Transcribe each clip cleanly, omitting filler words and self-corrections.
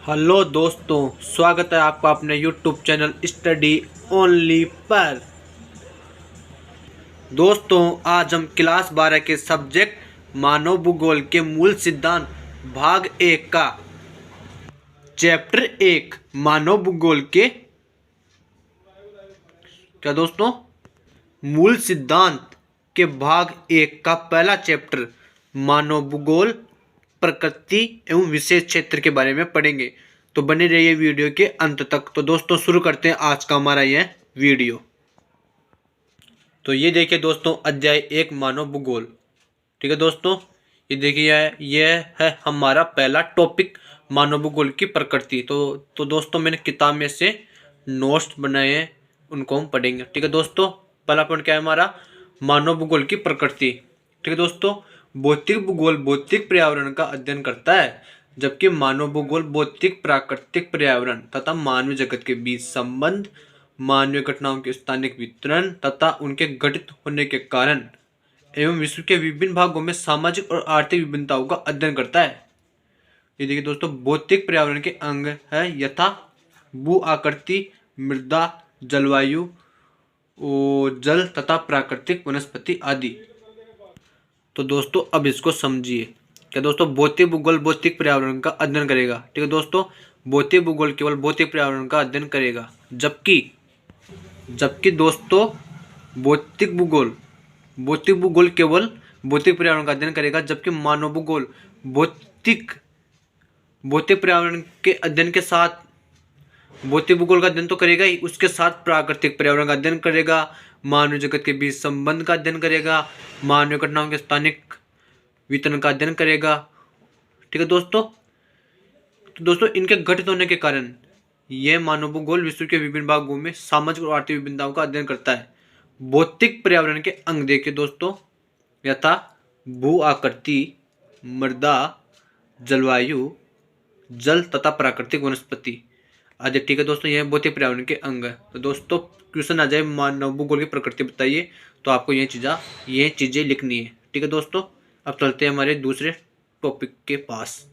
Hello दोस्तों, स्वागत है आपका अपने यूट्यूब चैनल स्टडी ओनली पर। दोस्तों, आज हम क्लास 12 के सब्जेक्ट मानव भूगोल के मूल सिद्धांत भाग 1 का चैप्टर 1 मानव भूगोल के दोस्तों मूल सिद्धांत के भाग 1 का पहला चैप्टर मानव भूगोल प्रकृति एवं विशेष क्षेत्र के बारे में पढ़ेंगे। तो बने रहिए वीडियो के अंत तक। तो दोस्तों, शुरू करते हैं आज का हमारा यह वीडियो। तो ये देखिए दोस्तों, अध्याय 1 मानव भूगोल। ठीक है दोस्तों, ये देखिए यह है हमारा पहला टॉपिक मानव भूगोल की प्रकृति। तो दोस्तों, मैंने किताब में से नोट्स बनाए हैं, उनको हम पढ़ेंगे। ठीक है दोस्तों, पहला पॉइंट क्या है हमारा, मानव भूगोल की प्रकृति। ठीक है दोस्तों, भौतिक भूगोल भौतिक पर्यावरण का अध्ययन करता है, जबकि मानव भूगोल भौतिक प्राकृतिक पर्यावरण तथा मानव जगत के बीच संबंध, मानवीय घटनाओं के स्थानिक वितरण तथा उनके घटित होने के कारण एवं विश्व के विभिन्न भागों में सामाजिक और आर्थिक विभिन्नताओं का अध्ययन करता है। ये देखिए दोस्तों, भौतिक पर्यावरण के अंग है यथा भू आकृति, मृदा, जलवायु, जल तथा प्राकृतिक वनस्पति आदि। तो दोस्तों, अब इसको समझिए। क्या दोस्तों, भौतिक भूगोल भौतिक पर्यावरण का अध्ययन करेगा। ठीक है दोस्तों, भौतिक भूगोल केवल भौतिक पर्यावरण का अध्ययन करेगा, जबकि दोस्तों भौतिक भूगोल केवल भौतिक पर्यावरण का अध्ययन करेगा, जबकि मानव भूगोल भौतिक पर्यावरण के अध्ययन के साथ भौतिक भूगोल का अध्ययन तो करेगा ही, उसके साथ प्राकृतिक पर्यावरण का अध्ययन करेगा, मानव जगत के बीच संबंध का अध्ययन करेगा, मानवीय घटनाओं के स्थानिक वितरण का अध्ययन करेगा। ठीक है दोस्तों, तो दोस्तों इनके घटित होने के कारण यह मानव भूगोल विश्व के विभिन्न भागों में सामाजिक और आर्थिक विभिन्नताओं का अध्ययन करता है। भौतिक पर्यावरण के अंग देखिए दोस्तों, यथा भू आकृति, मृदा, जलवायु, जल तथा प्राकृतिक वनस्पति आदि। ठीक है दोस्तों, यह भौतिक पर्यावरण के अंग है। तो दोस्तों, क्वेश्चन आ जाए मानव भूगोल की प्रकृति बताइए, तो आपको ये चीजें लिखनी है। ठीक है दोस्तों, अब चलते हैं हमारे दूसरे टॉपिक के पास।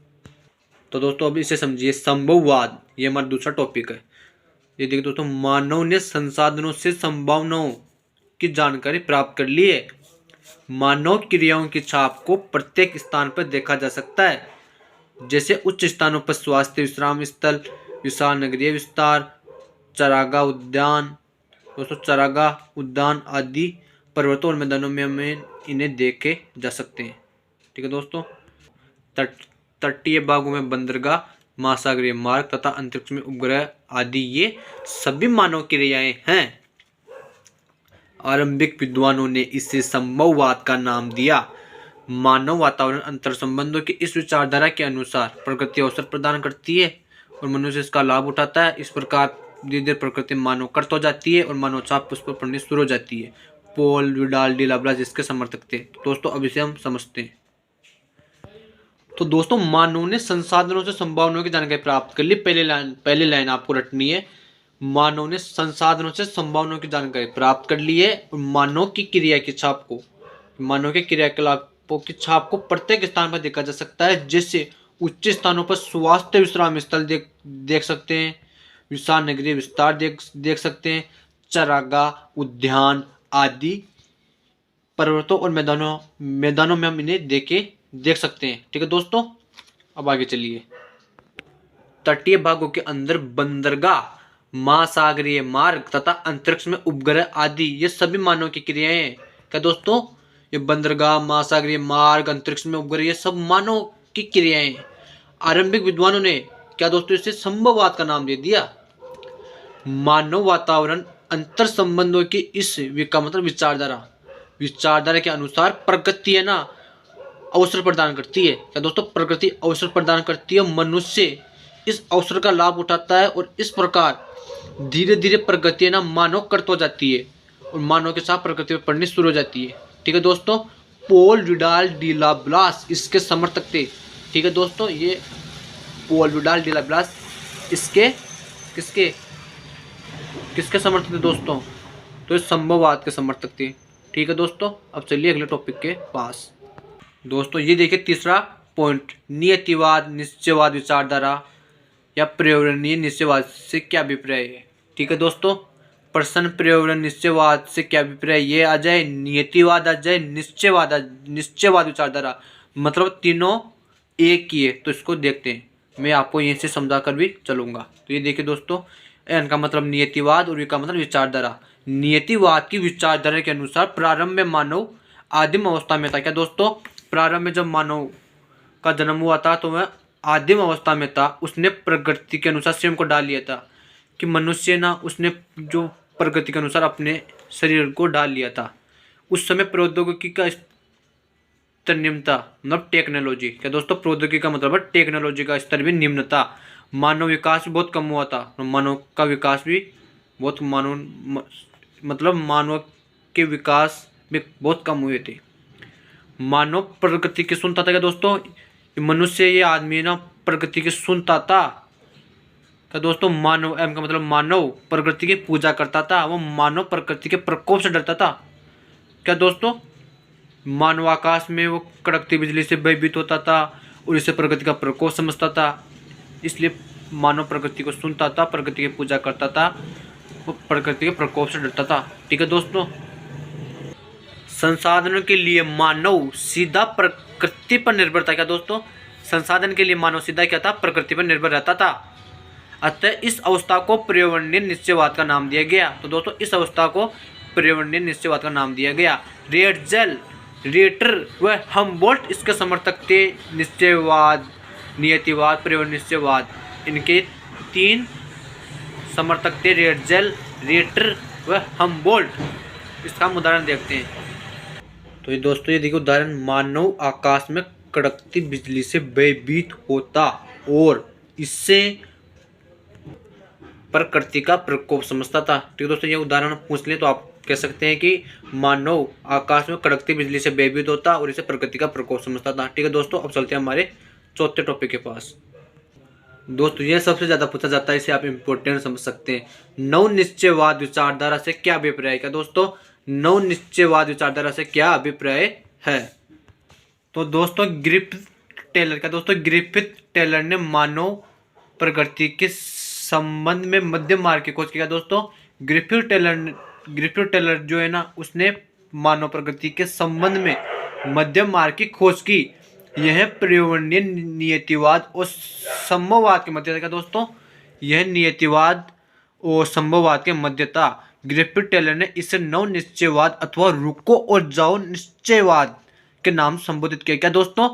तो दोस्तों, अब इसे समझिए, संभववाद, ये हमारा दूसरा टॉपिक है। ये देखिए दोस्तों, मानव ने संसाधनों से संभावनाओं की जानकारी प्राप्त कर ली है। मानव क्रियाओं की छाप को प्रत्येक स्थान पर देखा जा सकता है, जैसे उच्च स्थानों पर स्वास्थ्य विश्राम स्थल, विशाल नगरीय विस्तार, चरागाह उद्यान आदि पर्वतों और मैदानों में हमें इन्हें देखे जा सकते हैं। ठीक है दोस्तों, तटीय भागों में बंदरगाह, महासागरीय मार्ग तथा अंतरिक्ष में उपग्रह आदि ये सभी मानव क्रियाएं हैं। आरंभिक विद्वानों ने इसे संभववाद का नाम दिया। मानव वातावरण अंतर संबंधों की इस विचारधारा के अनुसार प्रकृति अवसर प्रदान करती है और मनुष्य इसका लाभ उठाता है। इस प्रकार धीरे धीरे प्रकृति मानव कर्त हो जाती है और मानव छाप उस पर पड़नी शुरू हो जाती है। पॉल विडाल डी लाब्लास इसके समर्थक थे। दोस्तों, अब इसे हम समझते हैं। तो दोस्तों, मानव ने संसाधनों से संभावनाओं की जानकारी प्राप्त कर ली। पहली लाइन आपको रटनी है। मानव ने संसाधनों से संभावनाओं की जानकारी प्राप्त कर ली है और मानव की क्रिया की छाप को, मानव के क्रियाकलापों की छाप को प्रत्येक स्थान पर देखा जा सकता है, जैसे उच्च स्थानों पर स्वास्थ्य विश्राम स्थल देख सकते हैं, विशाल नगरीय विस्तार देख सकते हैं, चरागाह उद्यान आदि पर्वतों और मैदानों में हम इन्हें देख सकते हैं। ठीक है दोस्तों, अब आगे चलिए। तटीय भागों के अंदर बंदरगाह, महासागरीय मार्ग तथा अंतरिक्ष में उपग्रह आदि ये सभी मानव की क्रियाएं हैं। क्या दोस्तों, ये बंदरगाह, महासागरीय मार्ग, अंतरिक्ष में उपग्रह ये सब मानव की क्रियाएं हैं। आरंभिक विद्वानों ने क्या दोस्तों इसे संभववाद का नाम दे दिया। मानव वातावरण अंतर संबंधों की इस विचारधारा के अनुसार प्रकृति है ना अवसर प्रदान करती है। क्या दोस्तों, प्रकृति अवसर प्रदान करती है, मनुष्य इस अवसर का लाभ उठाता है और इस प्रकार धीरे धीरे प्रकृति है ना मानव कर्त हो जाती है और मानव के साथ प्रकृति पर पड़नी शुरू हो जाती है। ठीक है दोस्तों, पॉल विडाल डी लाब्लास इसके समर्थक थे। ठीक है दोस्तों, ये पॉल विडाल डी लाब्लास इसके किसके समर्थक थे दोस्तों, तो इस संभववाद के समर्थक थे। ठीक है दोस्तों, अब चलिए अगले टॉपिक के पास। दोस्तों, ये देखिए तीसरा पॉइंट, नियतिवाद निश्चयवाद विचारधारा। या पर्यावरणीय निश्चयवाद से क्या अभिप्राय है। ठीक है दोस्तों, प्रश्न पर्यावरण निश्चयवाद से क्या अभिप्राय, ये आ जाए, नियतिवाद आ जाए, निश्चयवाद विचारधारा, मतलब तीनों एक ही है। तो इसको देखते हैं, मैं आपको यहीं से समझा कर भी चलूंगा। तो ये देखिए दोस्तों, एन का मतलब नियतिवाद और वी का मतलब विचारधारा। नियतिवाद की विचारधारा के अनुसार प्रारंभ में मानव आदिम अवस्था में था। क्या दोस्तों, प्रारंभ में जब मानव का जन्म हुआ था तो वह आदिम अवस्था में था। उसने प्रकृति के अनुसार स्वयं को डाल लिया था कि मनुष्य ना, उसने जो प्रकृति के अनुसार अपने शरीर को डाल लिया था। उस समय प्रौद्योगिकी का स्तर निम्न था, मतलब टेक्नोलॉजी। क्या दोस्तों, प्रौद्योगिकी का मतलब है टेक्नोलॉजी का स्तर भी निम्न था। मानव विकास भी बहुत कम हुआ था, मानव का विकास भी बहुत मतलब मानव के विकास भी बहुत कम हुए थे। मानव प्रकृति की सुनता था। क्या दोस्तों, मनुष्य, ये आदमी ना प्रकृति की सुनता था। क्या दोस्तों, मानव, एम का मतलब मानव प्रकृति की पूजा करता था, वो मानव प्रकृति के प्रकोप से डरता था। क्या दोस्तों, मानव आकाश में वो कड़कती बिजली से भयभीत होता था और इसे प्रकृति का प्रकोप समझता था। इसलिए मानव प्रकृति को सुनता था, प्रकृति की पूजा करता था, वो प्रकृति के प्रकोप से डरता था। ठीक है दोस्तों, संसाधनों के लिए मानव सीधा प्रकृति पर निर्भर था। क्या दोस्तों, संसाधन के लिए मानव सीधा क्या था, प्रकृति पर निर्भर रहता था। अतः इस अवस्था को पर्यावरणीय निश्चयवाद का नाम दिया गया। तो दोस्तों, इस अवस्था को पर्यावरणीय निश्चयवाद का नाम दिया गया। रेटजेल, रेटर व हमबोल्ट इसके समर्थक थे। निश्चयवाद, नियतिवाद, पर्यावरणीय निश्चयवाद, इनके तीन समर्थक थे, रेटजेल, रेटर व हमबोल्ट। इसका हम उदाहरण देखते हैं। तो ये दोस्तों, ये देखिए उदाहरण, मानव आकाश में कड़कती बिजली से भयभीत होता और इससे प्रकृति का प्रकोप समझता था। ठीक है दोस्तों, ये उदाहरण पूछ लें तो आप कह सकते हैं कि मानव आकाश में कड़कती बिजली से भयभीत होता और इसे प्रकृति का प्रकोप समझता था। ठीक है दोस्तों, अब चलते हैं हमारे चौथे टॉपिक के पास। दोस्तों, यह सबसे ज्यादा पूछा जाता है, इसे आप इम्पोर्टेंट समझ सकते हैं। नव निश्चयवाद विचारधारा से क्या अभिप्राय है। क्या दोस्तों, नव निश्चयवाद विचारधारा से क्या अभिप्राय है। तो दोस्तों, ग्रिफिथ टेलर, क्या दोस्तों, ग्रिफिथ टेलर ने मानव प्रकृति के संबंध में मध्यम मार्ग की खोज किया। दोस्तों, ग्रिफिथ टेलर जो है ना, उसने मानव प्रकृति के संबंध में मध्यम मार्ग की खोज की। यह पर्यावरणीय नियतिवाद और संभववाद के मध्य था। क्या दोस्तों, यह नियतिवाद और संभववाद के मध्य था। ग्रिफिथ टेलर ने इसे नव निश्चयवाद अथवा रुको और जाओ निश्चयवाद के नाम संबोधित किया। क्या दोस्तों,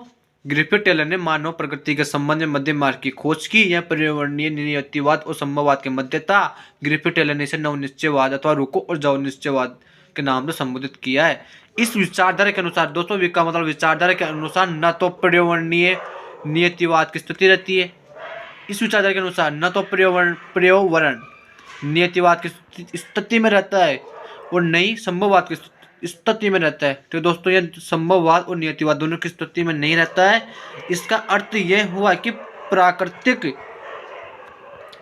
ग्रिफिथ टेलर ने मानव प्रकृति के संबंध में मध्यम मार्ग की खोज की। यह पर्यावरणीय नियतिवाद और संभववाद के मध्य था। ग्रिफिथ टेलर ने इसे नव निश्चयवाद अथवा रुको और जाओ निश्चयवाद के नाम से संबोधित किया है। इस विचारधारा के अनुसार दोस्तों, वी का मतलब विचारधारा के अनुसार न तो पर्यावरणीय नियतिवाद की स्थिति रहती है, इस विचारधारा के अनुसार न तो पर्यावरण नियतिवाद की स्थिति में रहता है और न ही संभववाद की स्थिति में रहता है। तो दोस्तों, यह संभववाद और नियतिवाद दोनों की स्थिति में नहीं रहता है। इसका अर्थ यह हुआ कि प्राकृतिक,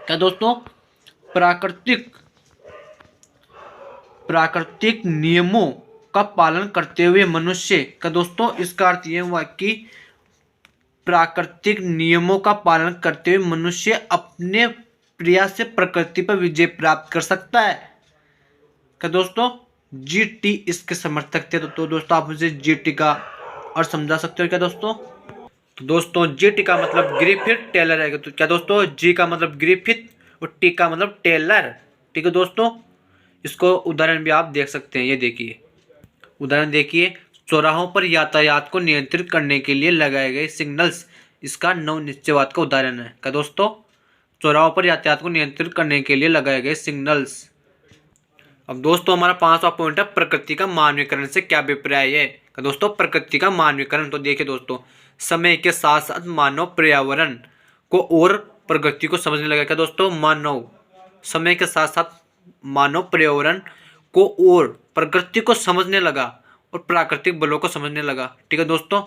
क्या दोस्तों, प्राकृतिक नियमों का पालन करते हुए मनुष्य, का दोस्तों, इसका अर्थ यह हुआ कि प्राकृतिक नियमों का पालन करते हुए मनुष्य अपने प्रयास से प्रकृति पर विजय प्राप्त कर सकता है। क्या दोस्तों, जीटी इसके समर्थक थे। तो दोस्तों, आप मुझे जीटी का और समझा सकते हो। क्या दोस्तों, तो दोस्तों, जीटी का मतलब ग्रिफिथ टेलर है। तो क्या दोस्तों, जी का मतलब ग्रिफिथ और टी का मतलब टेलर। ठीक है दोस्तों, इसको उदाहरण भी आप देख सकते हैं। ये देखिए उदाहरण देखिए, चौराहों पर यातायात को नियंत्रित करने के लिए लगाए गए सिग्नल्स इसका नव निश्चयवाद का उदाहरण है। क्या दोस्तों, चौराहों पर यातायात को नियंत्रित करने के लिए लगाए गए सिग्नल्स। अब दोस्तों, हमारा 5वां पॉइंट है, प्रकृति का मानवीकरण से क्या अभिप्राय है। क्या दोस्तों, प्रकृति का मानवीकरण। तो देखिए दोस्तों, समय के साथ साथ मानव पर्यावरण को और प्रकृति को समझने लगा। क्या दोस्तों, मानव समय के साथ साथ मानव पर्यावरण को और प्रकृति को समझने लगा और प्राकृतिक बलों को समझने लगा। ठीक है दोस्तों,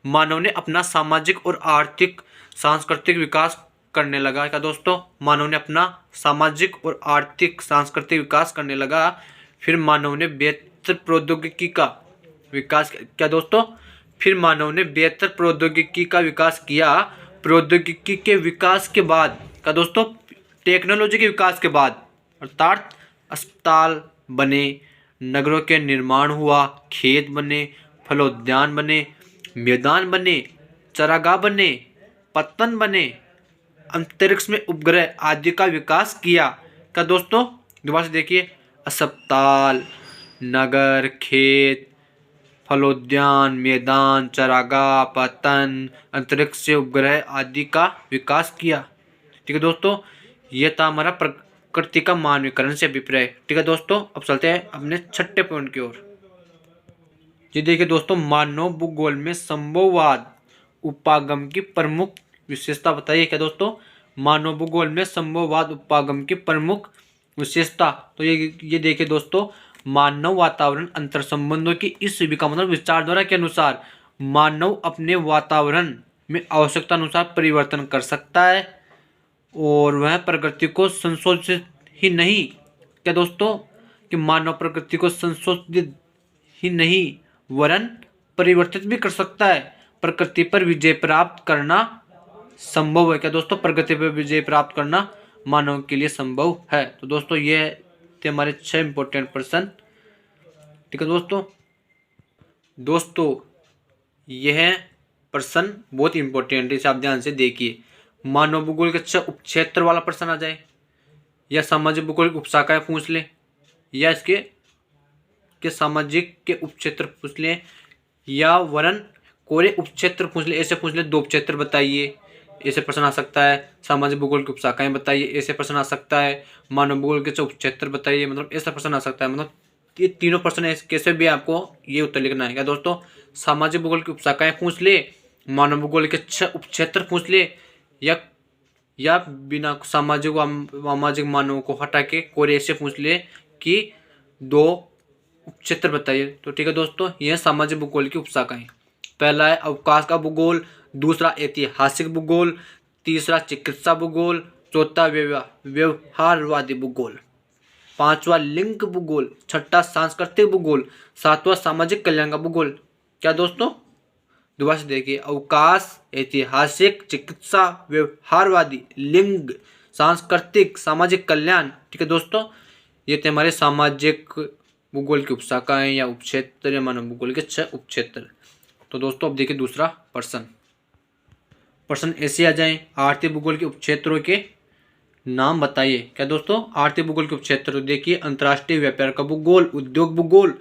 मानव ने अपना सामाजिक और आर्थिक सांस्कृतिक विकास करने लगा। क्या दोस्तों, मानव ने अपना सामाजिक और आर्थिक सांस्कृतिक विकास करने लगा। फिर मानव ने बेहतर प्रौद्योगिकी का विकास, क्या दोस्तों, फिर मानव ने बेहतर प्रौद्योगिकी का विकास किया। प्रौद्योगिकी के विकास के बाद, क्या दोस्तों, टेक्नोलॉजी के विकास के बाद अर्थात अस्पताल बने, नगरों के निर्माण हुआ, खेत बने, फलोद्यान बने, मैदान बने, चरागाह बने, पत्तन बने, अंतरिक्ष में उपग्रह आदि का विकास किया। क्या दोस्तों, दोबारा से देखिए, अस्पताल, नगर, खेत, फलोद्यान, मैदान, चरागाह, पतन, अंतरिक्ष से उपग्रह आदि का विकास किया। ठीक है दोस्तों, यह था हमारा प्रकृति का मानवीकरण से अभिप्राय। ठीक है दोस्तों, अब चलते हैं अपने छठे पॉइंट की ओर। ये देखिए दोस्तों, मानव भूगोल में संभववाद उपागम की प्रमुख विशेषता बताइए। क्या दोस्तों, मानव भूगोल में संभववाद उपागम की प्रमुख विशेषता, तो ये देखिए दोस्तों, मानव वातावरण अंतर संबंधों की इस विका मतलब विचारधारा के अनुसार मानव अपने वातावरण में आवश्यकता अनुसार परिवर्तन कर सकता है और वह प्रकृति को संशोधित ही नहीं। क्या दोस्तों, कि मानव प्रकृति को संशोधित ही नहीं वरन परिवर्तित भी कर सकता है। प्रकृति पर विजय प्राप्त करना संभव है। क्या दोस्तों, प्रकृति पर विजय प्राप्त करना मानव के लिए संभव है। तो दोस्तों, ये थे हमारे 6 इंपॉर्टेंट प्रश्न। ठीक है दोस्तों, यह प्रश्न बहुत इंपॉर्टेंट है, इसे आप ध्यान से देखिए। मानव भूगोल के 6 उपक्षेत्र वाला प्रश्न आ जाए, या सामाजिक भूगोल की उपशाखाएं पूछ ले, या इसके के सामाजिक के उपक्षेत्र पूछ ले, या वरन कोरे उपक्षेत्र पूछ ले। ऐसे पूछ ले, 2 उपक्षेत्र बताइए, ऐसे प्रश्न आ सकता है। सामाजिक भूगोल की उपशाखाएं बताइए, ऐसे प्रश्न आ सकता है। मानव भूगोल के 6 उपक्षेत्र बताइए, मतलब ऐसा प्रश्न आ सकता है। मतलब ये तीनों प्रश्न कैसे भी आपको ये उत्तर लिखना है। क्या दोस्तों, सामाजिक भूगोल की उपशाखाएं पूछ ले, मानव भूगोल के 6 उपक्षेत्र पूछ ले, या बिना सामाजिक मानव को हटा के कोरे ऐसे पूछ ले कि 2 उपक्षेत्र बताइए। तो ठीक है दोस्तों, यह सामाजिक भूगोल की उपशाखाएं। पहला है अवकाश का भूगोल, दूसरा ऐतिहासिक भूगोल, तीसरा चिकित्सा भूगोल, चौथा व्यवहारवादी भूगोल, 5वां लिंग भूगोल, 6ठा सांस्कृतिक भूगोल, 7वां सामाजिक कल्याण का भूगोल। क्या दोस्तों, दोबारा से देखिए, अवकाश, ऐतिहासिक, चिकित्सा, व्यवहारवादी, लिंग, सांस्कृतिक, सामाजिक कल्याण। ठीक है दोस्तों, ये थे हमारे सामाजिक भूगोल की उपशाखाएं या उपक्षेत्र या मानव भूगोल के 6 उपक्षेत्र। तो दोस्तों, अब देखिए दूसरा प्रश्न ऐसे आ जाए, आर्थिक भूगोल के उपक्षेत्रों के नाम बताइए। क्या दोस्तों, आर्थिक भूगोल के उपक्षेत्र देखिए, अंतर्राष्ट्रीय व्यापार का भूगोल, उद्योग भूगोल,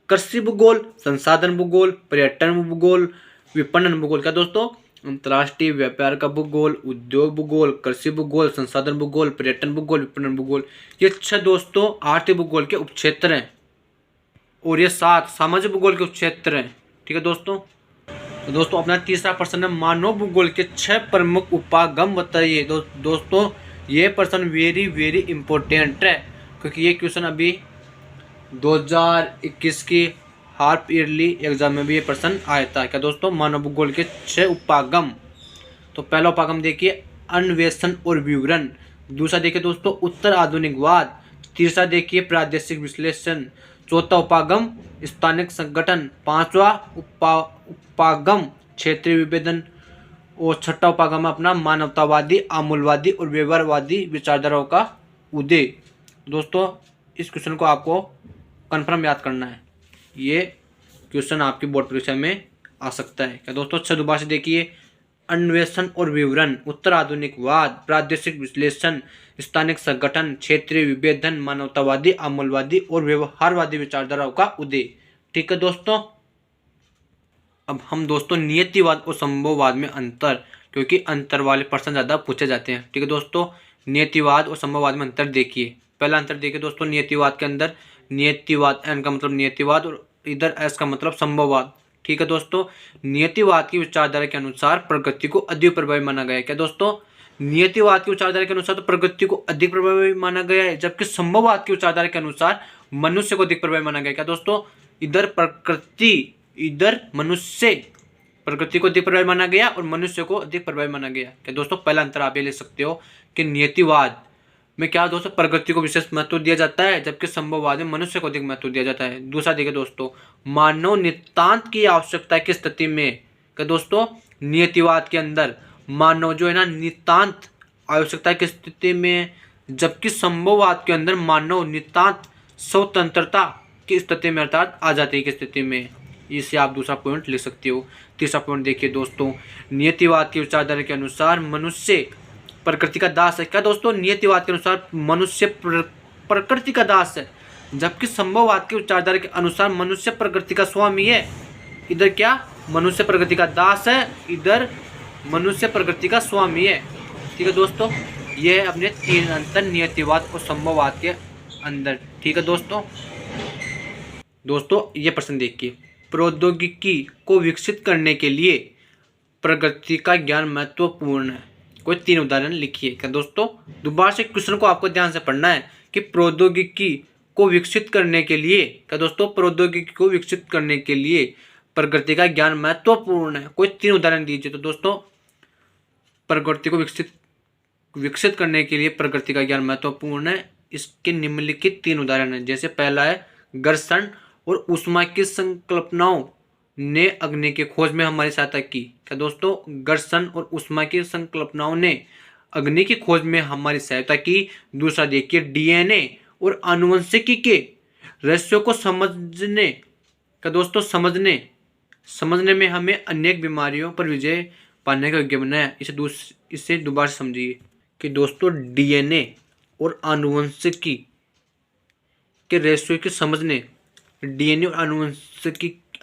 कृषि भूगोल, संसाधन भूगोल, पर्यटन भूगोल, विपणन भूगोल। क्या दोस्तों, अंतर्राष्ट्रीय व्यापार का भूगोल, उद्योग भूगोल, कृषि भूगोल, संसाधन भूगोल, पर्यटन भूगोल, विपणन भूगोल, ये 6 दोस्तों आर्थिक भूगोल के उपक्षेत्र हैं, और ये 7 सामाजिक भूगोल के उपक्षेत्र हैं। ठीक है दोस्तों, तो दोस्तों अपना तीसरा प्रश्न है, मानव भूगोल के 6 प्रमुख उपागम बताइए। दोस्तों, ये प्रश्न वेरी वेरी इंपॉर्टेंट है, क्योंकि ये क्वेश्चन अभी 2021 की हाफ ईयरली एग्जाम में भी ये प्रश्न आया था। क्या दोस्तों, मानव भूगोल के 6 उपागम। तो पहला उपागम देखिए, अन्वेषण और विवरण। दूसरा देखिए दोस्तों, उत्तर आधुनिकवाद। तीसरा देखिए, प्रादेशिक विश्लेषण। चौथा उपागम, स्थानिक संगठन। 5वां उपागम, क्षेत्रीय विभेदन। और 6ठा उपागम अपना मानवतावादी, आमूलवादी और व्यवहारवादी विचारधाराओं का उदय। दोस्तों, इस क्वेश्चन को आपको कन्फर्म याद करना है, ये क्वेश्चन आपकी बोर्ड परीक्षा में आ सकता है। क्या दोस्तों, 6 दोबारा से देखिए, अन्वेषण और विवरण, उत्तर आधुनिकवाद, प्रादेशिक विश्लेषण, स्थानिक संगठन, क्षेत्रीय विभेदन, मानवतावादी, आमूलवादी और व्यवहारवादी विचारधाराओं का उदय। ठीक है दोस्तों, अब हम दोस्तों नियतिवाद और संभववाद में अंतर, क्योंकि अंतर वाले प्रश्न ज़्यादा पूछे जाते हैं। ठीक है दोस्तों, नियतिवाद और संभववाद में अंतर देखिए। पहला अंतर देखिए दोस्तों, नियतिवाद के अंदर नियतिवाद, एन का मतलब नियतिवाद और इधर एस का मतलब संभववाद। ठीक है दोस्तों, नियतिवाद की विचारधारा के अनुसार प्रकृति को अधिक प्रभावी माना गया है। क्या दोस्तों, नियतिवाद की विचारधारा के अनुसार तो प्रकृति को अधिक प्रभावी माना गया है, जबकि संभववाद की विचारधारा के अनुसार मनुष्य को अधिक प्रभावी माना गया है। क्या दोस्तों, इधर प्रकृति, इधर मनुष्य, प्रकृति को अधिक प्रभावी माना गया और मनुष्य को अधिक प्रभावी माना गया। क्या दोस्तों, पहला अंतर आप ये ले सकते हो कि नियतिवाद में क्या दोस्तों प्रकृति को विशेष महत्व दिया जाता है, जबकि संभववाद में मनुष्य को अधिक महत्व दिया जाता है। दूसरा देखिए दोस्तों, मानव नितांत की आवश्यकता की स्थिति में, क्या दोस्तों नियतिवाद के अंदर मानव जो है ना नितांत आवश्यकता की स्थिति में, जबकि संभववाद के अंदर मानव नितांत स्वतंत्रता की स्थिति में अर्थात आज़ादी की स्थिति में। इसे आप दूसरा पॉइंट लिख सकते हो। तीसरा पॉइंट देखिए दोस्तों, नियतिवाद की विचारधारा के अनुसार मनुष्य प्रकृति का दास है। क्या दोस्तों? नियतिवाद के अनुसार मनुष्य प्रकृति का दास है, जबकि संभववाद की विचारधारा के अनुसार मनुष्य प्रकृति का स्वामी है। इधर क्या? मनुष्य प्रकृति का दास है, इधर मनुष्य प्रकृति का स्वामी है। ठीक है दोस्तों, ये है अपने तीन अंतर नियतिवाद और संभववाद के अंदर। ठीक है दोस्तों ये प्रश्न देखिए, प्रौद्योगिकी को विकसित करने के लिए प्रकृति का ज्ञान महत्वपूर्ण है। कोई तीन उदाहरण लिखिए। क्या दोस्तों? दोबारा से क्वेश्चन को आपको ध्यान से पढ़ना है कि प्रौद्योगिकी को विकसित करने के लिए, क्या दोस्तों, प्रौद्योगिकी को विकसित करने के लिए प्रकृति का ज्ञान महत्वपूर्ण है। कोई तीन उदाहरण दीजिए। तो दोस्तों, प्रकृति को विकसित करने के लिए प्रकृति का ज्ञान महत्वपूर्ण है। इसके निम्नलिखित तीन उदाहरण हैं। जैसे पहला है, घर्षण और ऊष्मा की संकल्पनाओं ने अग्नि की खोज में हमारी सहायता की। क्या दोस्तों? घर्षण और ऊष्मा की संकल्पनाओं ने अग्नि की खोज में हमारी सहायता की। दूसरा देखिए, डीएनए और आनुवंशिकी के रहस्यों को समझने, क्या दोस्तों, समझने में हमें अनेक बीमारियों पर विजय पाने का योग्य बनाया। इसे दोबारा समझिए कि दोस्तों, डीएनए और आनुवंशिकी के रहस्यों के समझने, डीएनए और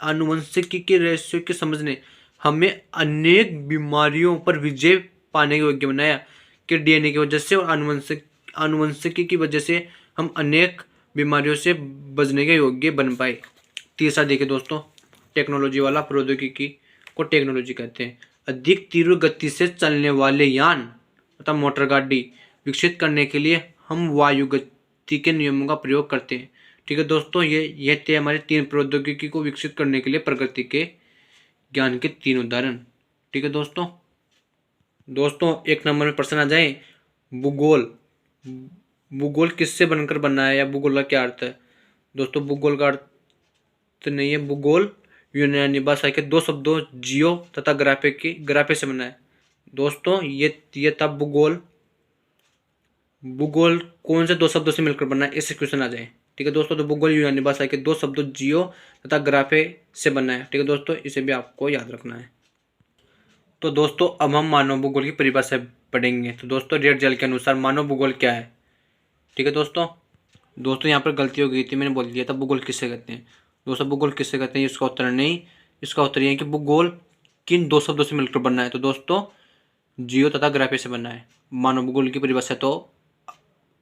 आनुवंशिकी के रहस्यों के समझने हमें अनेक बीमारियों पर विजय पाने के योग्य बनाया। कि डीएनए की वजह से और आनुवंशिकी की वजह से हम अनेक बीमारियों से बचने के योग्य बन पाए। तीसरा देखिए दोस्तों, टेक्नोलॉजी वाला। प्रौद्योगिकी को टेक्नोलॉजी कहते हैं। अधिक तीव्र गति से चलने वाले यान अर्थात मोटर गाड़ी विकसित करने के लिए हम वायु गति के नियमों का प्रयोग करते हैं। ठीक है दोस्तों, ये थे हमारे तीन प्रौद्योगिकी को विकसित करने के लिए प्रकृति के ज्ञान के तीन उदाहरण। ठीक है दोस्तों एक नंबर में प्रश्न आ जाए, भूगोल किससे बनकर बना है, या भूगोल का क्या अर्थ है? दोस्तों, भूगोल का अर्थ नहीं है। भूगोल यूनानी भाषा के दो शब्दों जियो तथा ग्राफे से बना है। दोस्तों ये था भूगोल कौन से दो शब्दों से मिलकर बना है, इससे क्वेश्चन आ जाए। ठीक है दोस्तों, तो भूगोल यूनानी भाषा के दो शब्दों जियो तथा ग्राफे से बना है। ठीक है दोस्तों, इसे भी आपको याद रखना है। तो दोस्तों अब हम मानव भूगोल की परिभाषा पढ़ेंगे। तो दोस्तों, रेड जेल के अनुसार मानव भूगोल क्या है? ठीक है दोस्तों यहाँ पर गलती हो गई थी, मैंने बोल दिया था भूगोल किससे कहते हैं। दोस्तों भूगोल किससे कहते हैं, इसका उत्तर नहीं, इसका उत्तर ये है कि भूगोल किन दो शब्दों से मिलकर बनना है। तो दोस्तों जियो तथा ग्राफे से बनना है। मानव भूगोल की परिभाषा तो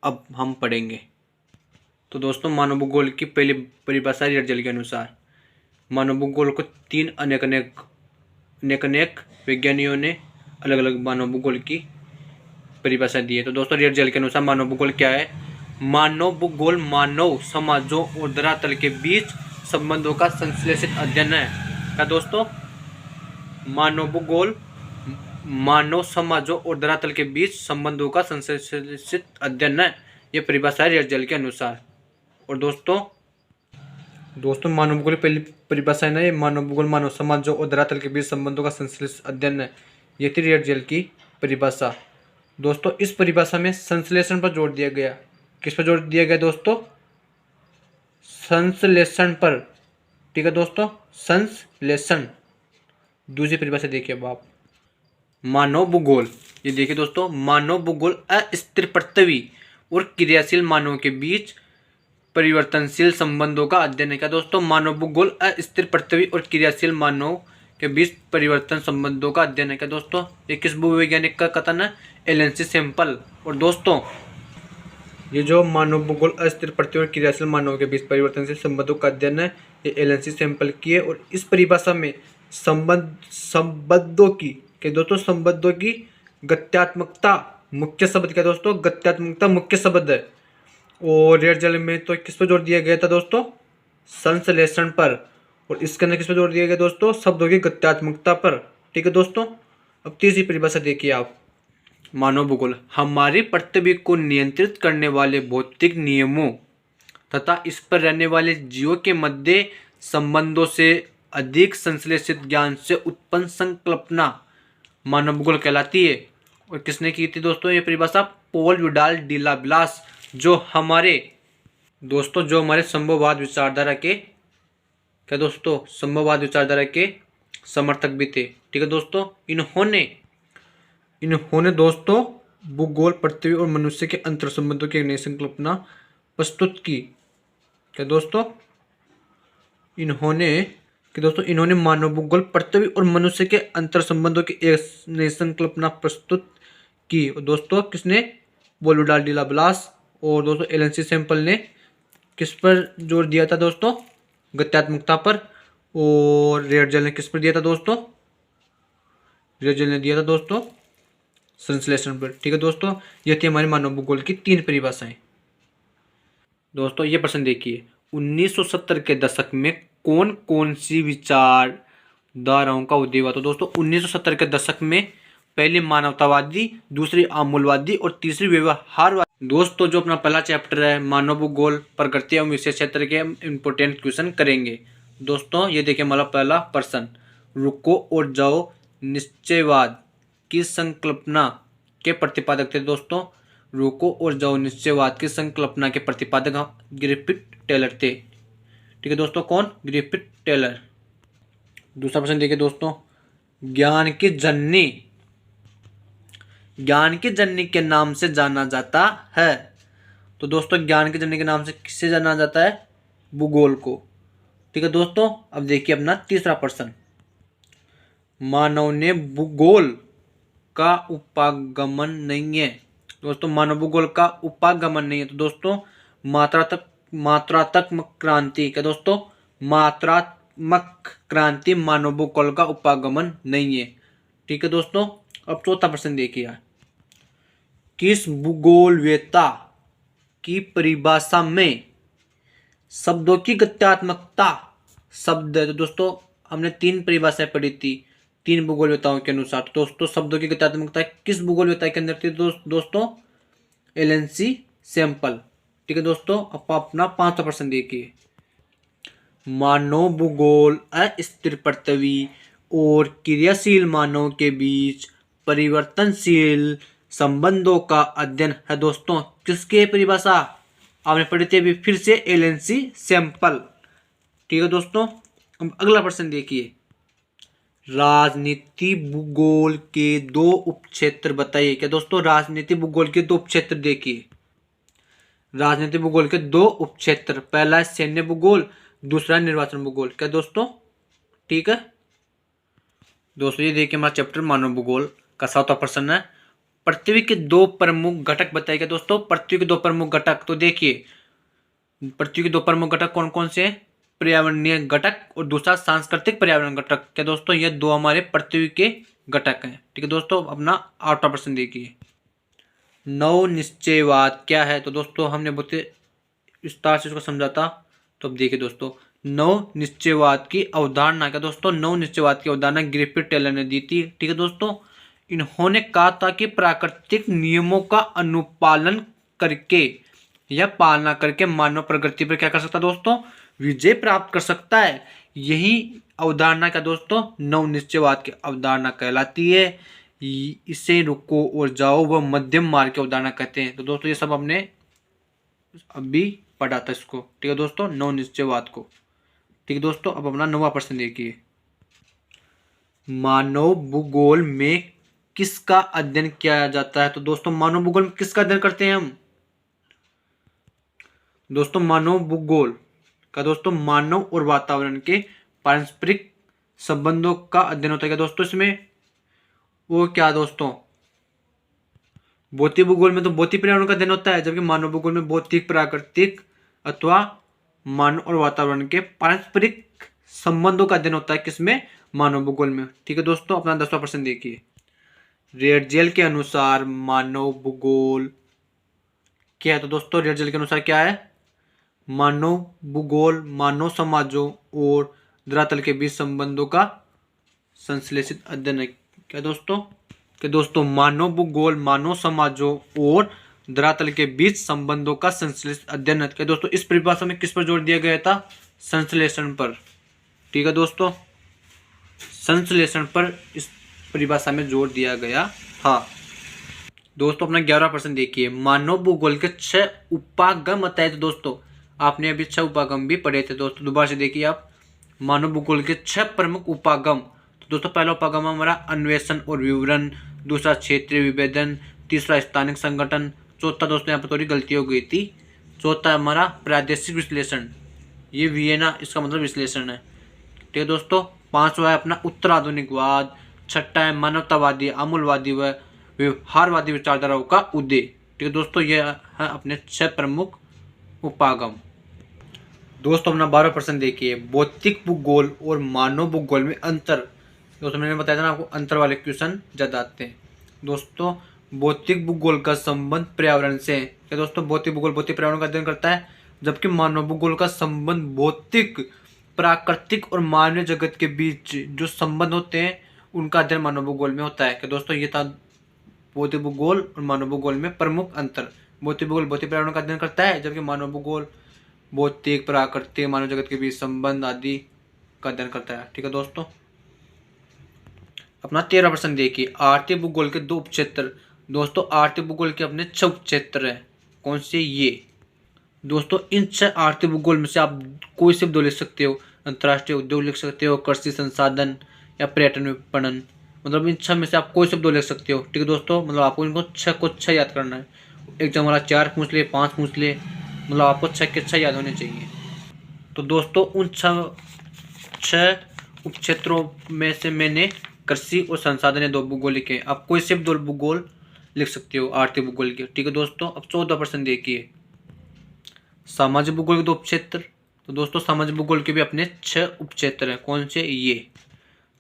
अब हम पढ़ेंगे। तो दोस्तों मानव भूगोल की पहली परिभाषा रेड जेल के अनुसार, मानव भूगोल को तीन अनेक वैज्ञानिकों ने अलग अलग मानव भूगोल की परिभाषा दी है। तो दोस्तों रेड जेल के अनुसार मानव भूगोल क्या है? मानव भूगोल मानव समाजों और धरातल के बीच संबंधों का संश्लेषित अध्ययन है। क्या दोस्तों? मानव भूगोल मानव समाजों और धरातल के बीच संबंधों का संश्लेषित अध्ययन है। यह परिभाषा है रेड जेल के अनुसार। और दोस्तों मानव भूगोल पहली परिभाषा है ना, ये मानव भूगोल मानव समाजों और धरातल के बीच संबंधों का संश्लेषित अध्ययन है। ये थी रेड जेल की परिभाषा। दोस्तों इस परिभाषा में संश्लेषण पर जोर दिया गया। किस पर जोर दिया गया दोस्तों? संश्लेषण पर। ठीक है दोस्तों, संश्लेषण। दूसरी परिभाषा देखिए अब आप, मानव भूगोल। ये देखिए दोस्तों, मानव भूगोल अस्थिर पृथ्वी और क्रियाशील मानव के बीच परिवर्तनशील संबंधों का अध्ययन है। क्या दोस्तों? मानव भूगोल अस्थिर पृथ्वी और क्रियाशील मानव के बीच परिवर्तन संबंधों का अध्ययन है। क्या दोस्तों? ये किस भूवैज्ञानिक का कथन है? एलन सी सैंपल। और दोस्तों ये जो मानव भूगोल अस्थिर पृथ्वी और क्रियाशील मानव के बीच परिवर्तनशील संबंधों का अध्ययन है, ये एलन सी सैंपल की है। और इस परिभाषा में संबंधों की गत्यात्मकता मुख्य शब्द। क्या दोस्तों? गत्यात्मकता मुख्य शब्द है। और रेड जेल में तो किस पर जोर दिया गया था दोस्तों? संश्लेषण पर। और इसके अंदर किस पर जोर दिया गया दोस्तों? शब्दों की गत्यात्मकता पर। ठीक है दोस्तों, अब तीसरी परिभाषा देखिए आप, मानव भूगोल हमारी पृथ्वी को नियंत्रित करने वाले भौतिक नियमों तथा इस पर रहने वाले जीवों के मध्य संबंधों से अधिक संश्लेषित ज्ञान से उत्पन्न संकल्पना मानव भूगोल कहलाती है। और किसने की थी दोस्तों ये परिभाषा? पॉल विडाल डिला ब्लास, जो हमारे दोस्तों संभववाद विचारधारा के क्या दोस्तों, संभववाद विचारधारा के समर्थक भी थे। ठीक है दोस्तों, इन्होंने दोस्तों भूगोल, पृथ्वी और मनुष्य के अंतर संबंधों की एक नई संकल्पना प्रस्तुत की। क्या दोस्तों? इन्होंने मानव भूगोल, पृथ्वी और मनुष्य के अंतर संबंधों की एक नई संकल्पना प्रस्तुत की। और दोस्तों किसने? Paul Vidal de la Blache. और दोस्तों एलन सी सैंपल ने किस पर जोर दिया था दोस्तों? गत्यात्मकता पर। और रेडजेल ने किस पर दिया था दोस्तों? रेडजेल ने दिया था दोस्तों संश्लेषण पर। ठीक है दोस्तों, ये थी हमारी मानव भूगोल की 3 परिभाषाएं। दोस्तों ये प्रश्न देखिए, 1970 के दशक में कौन कौन सी विचारधाराओं का उदय हुआ? तो दोस्तों 1970 के दशक में पहली मानवतावादी, दूसरी आमूलवादी और तीसरी व्यवहारवादी। दोस्तों जो अपना पहला चैप्टर है मानव भूगोल, प्रकृति एवं विशेष क्षेत्र के इंपोर्टेंट क्वेश्चन करेंगे। दोस्तों ये देखिए हमारा पहला प्रश्न, रुको और जाओ निश्चयवाद की संकल्पना के प्रतिपादक थे। दोस्तों रुको और जाओ निश्चयवाद की संकल्पना के प्रतिपादक ग्रिफिथ टेलर थे। ठीक है दोस्तों, कौन? Griffith Taylor. दूसरा प्रश्न देखिए दोस्तों, ज्ञान की जननी के नाम से जाना जाता है। तो दोस्तों ज्ञान की जननी के नाम से किससे जाना जाता है? भूगोल को। ठीक है दोस्तों, अब देखिए अपना तीसरा प्रश्न, मानव ने भूगोल का उपागमन नहीं है। दोस्तों मानव भूगोल का उपागमन नहीं है। तो दोस्तों मात्रात्मक क्रांति, क्या दोस्तों? मात्रात्मक क्रांति मानव भूगोल का उपागमन नहीं है। ठीक है दोस्तों, अब चौथा प्रश्न देखिए, किस भूगोलवेत्ता की परिभाषा में शब्दों की गत्यात्मकता शब्द है? तो दोस्तों हमने 3 परिभाषाएं पढ़ी थी 3 भूगोलवेत्ताओं के अनुसार। तो दोस्तों शब्दों की गत्यात्मकता किस भूगोलवेत्ता के अंदर थी? दोस्तों एलन सी सैंपल। ठीक है दोस्तों, अब अपना 5वां प्रश्न देखिए, मानव भूगोल अस्थिर पृथ्वी और क्रियाशील मानव के बीच परिवर्तनशील संबंधों का अध्ययन है। दोस्तों किसके परिभाषा आपने पढ़ी थी अभी फिर से? एलन सी सैंपल। ठीक है दोस्तों, अब अगला प्रश्न देखिए, राजनीति भूगोल के 2 उपक्षेत्र बताइए। क्या दोस्तों? राजनीति भूगोल के 2 उपक्षेत्र देखिए, राजनीति भूगोल के 2 उपक्षेत्र, पहला है सैन्य भूगोल, दूसरा निर्वाचन भूगोल। क्या दोस्तों? ठीक है दोस्तों, ये देखिए हमारा चैप्टर मानव भूगोल का 7वां प्रश्न है, पृथ्वी के 2 प्रमुख घटक बताइए। क्या दोस्तों? पृथ्वी के 2 प्रमुख घटक, तो देखिए पृथ्वी के 2 प्रमुख घटक कौन कौन से हैं? पर्यावरणीय घटक और दूसरा सांस्कृतिक पर्यावरण घटक। क्या दोस्तों? ये 2 हमारे पृथ्वी के घटक हैं। ठीक है दोस्तों, अपना 8वां प्रश्न देखिए, नव निश्चयवाद क्या है? तो दोस्तों हमने बहुत विस्तार से इसको समझा था। तो अब देखिए दोस्तों, नव निश्चयवाद की अवधारणा, क्या दोस्तों? नव निश्चयवाद की अवधारणा ग्रिफिथ टेलर ने दी थी। ठीक है दोस्तों, इन्होंने कहा था कि प्राकृतिक नियमों का अनुपालन करके या पालना करके मानव प्रगति पर क्या कर सकता है दोस्तों? विजय प्राप्त कर सकता है। यही अवधारणा क्या दोस्तों? नव निश्चयवाद की अवधारणा कहलाती है। इसे रुको और जाओ व मध्यम मार्ग की अवधारणा कहते हैं। तो दोस्तों ये सब हमने अभी पढ़ा था इसको। ठीक है दोस्तों, नव निश्चयवाद को। ठीक है दोस्तों, अब अपना 9वां प्रश्न देखिए, मानव भूगोल में किसका अध्ययन किया जाता है? तो दोस्तों मानव भूगोल में किसका अध्ययन करते हैं हम? दोस्तों मानव भूगोल का दोस्तों मानव और वातावरण के पारस्परिक संबंधों का अध्ययन होता है। क्या दोस्तों इसमें वो क्या दोस्तों? भौतिक भूगोल में तो भौतिक पर्यावरण का अध्ययन होता है, जबकि मानव भूगोल में भौतिक, प्राकृतिक अथवा मानव और वातावरण के पारस्परिक संबंधों का अध्ययन होता है। किसमें? मानव भूगोल में। ठीक है दोस्तों, अपना 10वां प्रश्न देखिए, रेडजेल के अनुसार मानव भूगोल क्या है? तो दोस्तों रेडजेल के अनुसार क्या है? मानव भूगोल मानव समाजों और धरातल के बीच संबंधों का संश्लेषित अध्ययन है। क्या दोस्तों? कि दोस्तों मानव भूगोल मानव समाजों और धरातल के बीच संबंधों का संश्लेषित अध्ययन है। क्या दोस्तों इस परिभाषा में किस पर जोर दिया गया था? संश्लेषण पर। ठीक है दोस्तों, संश्लेषण पर इस परिभाषा में जोर दिया गया था। दोस्तों अपना 11% देखिए, मानव भूगोल के 6 उपागम बताए थे। दोस्तों आपने अभी 6 उपागम भी पढ़े थे। दोस्तों दोबारा से देखिए आप, मानव भूगोल के 6 प्रमुख उपागम। तो दोस्तों पहला उपागम हमारा अन्वेषण और विवरण, दूसरा क्षेत्रीय विभेदन, तीसरा स्थानिक संगठन, चौथा दोस्तों यहाँ पर थोड़ी गलती हो गई थी, चौथा हमारा प्रादेशिक विश्लेषण, ये वियना इसका मतलब विश्लेषण है। ठीक है दोस्तों, पांचवा है अपना उत्तर आधुनिकवाद, छठा है मानवतावादी आमूलवादी व व्यवहारवादी विचारधाराओं का उदय। ठीक है दोस्तों, ये है अपने 6 प्रमुख उपागम। दोस्तों अपना 12% देखिए, भौतिक भूगोल और मानव भूगोल में अंतर। दोस्तों मैंने बताया था ना आपको, अंतर वाले क्वेश्चन ज्यादा आते हैं। दोस्तों भौतिक भूगोल का संबंध पर्यावरण से है। क्या दोस्तों, भौतिक भूगोल भौतिक पर्यावरण का अध्ययन करता है, जबकि मानव भूगोल का संबंध भौतिक प्राकृतिक और मानवीय जगत के बीच जो संबंध होते हैं उनका अध्ययन मानव भूगोल में होता है। कि दोस्तों ये था भौतिक भूगोल और मानव भूगोल में प्रमुख अंतर। भौतिक भूगोल भौतिक पर्यावरण का अध्ययन करता है, जबकि मानव भूगोल भौतिक प्राकृतिक मानव जगत के बीच संबंध आदि का अध्ययन करता है। ठीक है दोस्तों, अपना 13% देखिए, आर्थिक भूगोल के 2 उपक्षेत्र। दोस्तों आर्थिक भूगोल के अपने 6 उपक्षेत्र है। कौन से? ये दोस्तों इन 6 आर्थिक भूगोल में से आप कोई से 2 लिख सकते हो। अंतर्राष्ट्रीय उद्योग लिख सकते हो, कृषि संसाधन या पर्यटन विपणन। मतलब इन 6 में से आप कोई से 2 लिख सकते हो। ठीक है दोस्तों, मतलब आपको इनको 6 को 6 याद करना है। एग्जाम वाला 4 पूछ ले, 5 पूछ ले, मतलब आपको 6 के 6 याद होने चाहिए। तो दोस्तों उन 6 उपक्षेत्रों में से मैंने कृषि और संसाधन ये 2 भूगोल लिखे। आप कोई से 2 भूगोल लिख सकते हो आर्थिक भूगोल के। ठीक है दोस्तों, अब 14% देखिए, सामाजिक भूगोल के 2 उपक्षेत्र। तो दोस्तों सामाजिक भूगोल के भी अपने 6 उपक्षेत्र हैं। कौन से? ये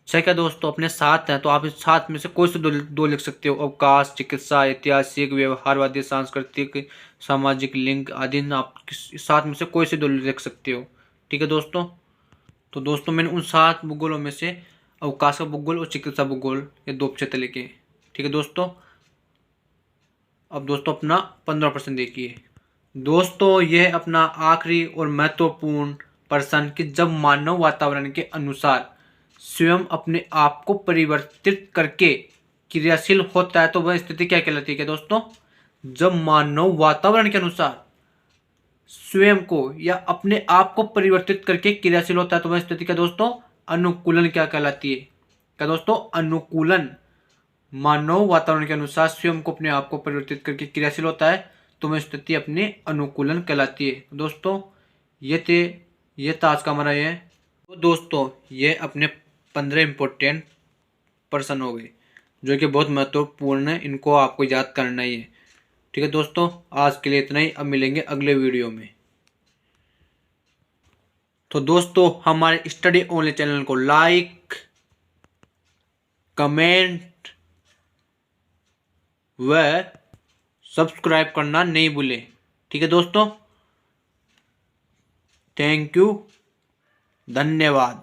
6 क्या दोस्तों, अपने 7 हैं। तो आप इस 7 में से कोई से 2 लिख सकते हो। अवकाश, चिकित्सा, ऐतिहासिक, व्यवहारवादी, सांस्कृतिक, सामाजिक, लिंग आदि। आप 7 में से कोई से 2 लिख सकते हो। ठीक है दोस्तों, तो दोस्तों मैंने उन 7 भूगोलों में से अवकाश का भूगोल और चिकित्सा भूगोल ये 2 उपक्षेत्र लिखे। ठीक है दोस्तों, अब दोस्तों अपना 15% देखिए। दोस्तों यह अपना आखिरी और महत्वपूर्ण प्रश्न कि जब मानव वातावरण के अनुसार स्वयं अपने आप को परिवर्तित करके क्रियाशील होता है तो वह स्थिति क्या कहलाती है? क्या दोस्तों, जब मानव वातावरण के अनुसार स्वयं को या अपने आप को परिवर्तित करके क्रियाशील होता है तो वह स्थिति क्या दोस्तों, अनुकूलन क्या कहलाती है? क्या दोस्तों, अनुकूलन। मानव वातावरण के अनुसार स्वयं को अपने आप को परिवर्तित करके क्रियाशील होता है तो वह स्थिति अपने अनुकूलन कहलाती है। दोस्तों ये था आज का हमारा ये। तो दोस्तों ये अपने 15 इम्पोर्टेंट प्रश्न हो गए जो कि बहुत महत्वपूर्ण है, इनको आपको याद करना ही है। ठीक है दोस्तों, आज के लिए इतना ही। अब मिलेंगे अगले वीडियो में। तो दोस्तों हमारे स्टडी ओनली चैनल को लाइक, कमेंट व सब्सक्राइब करना नहीं भूलें। ठीक है दोस्तों, थैंक यू, धन्यवाद।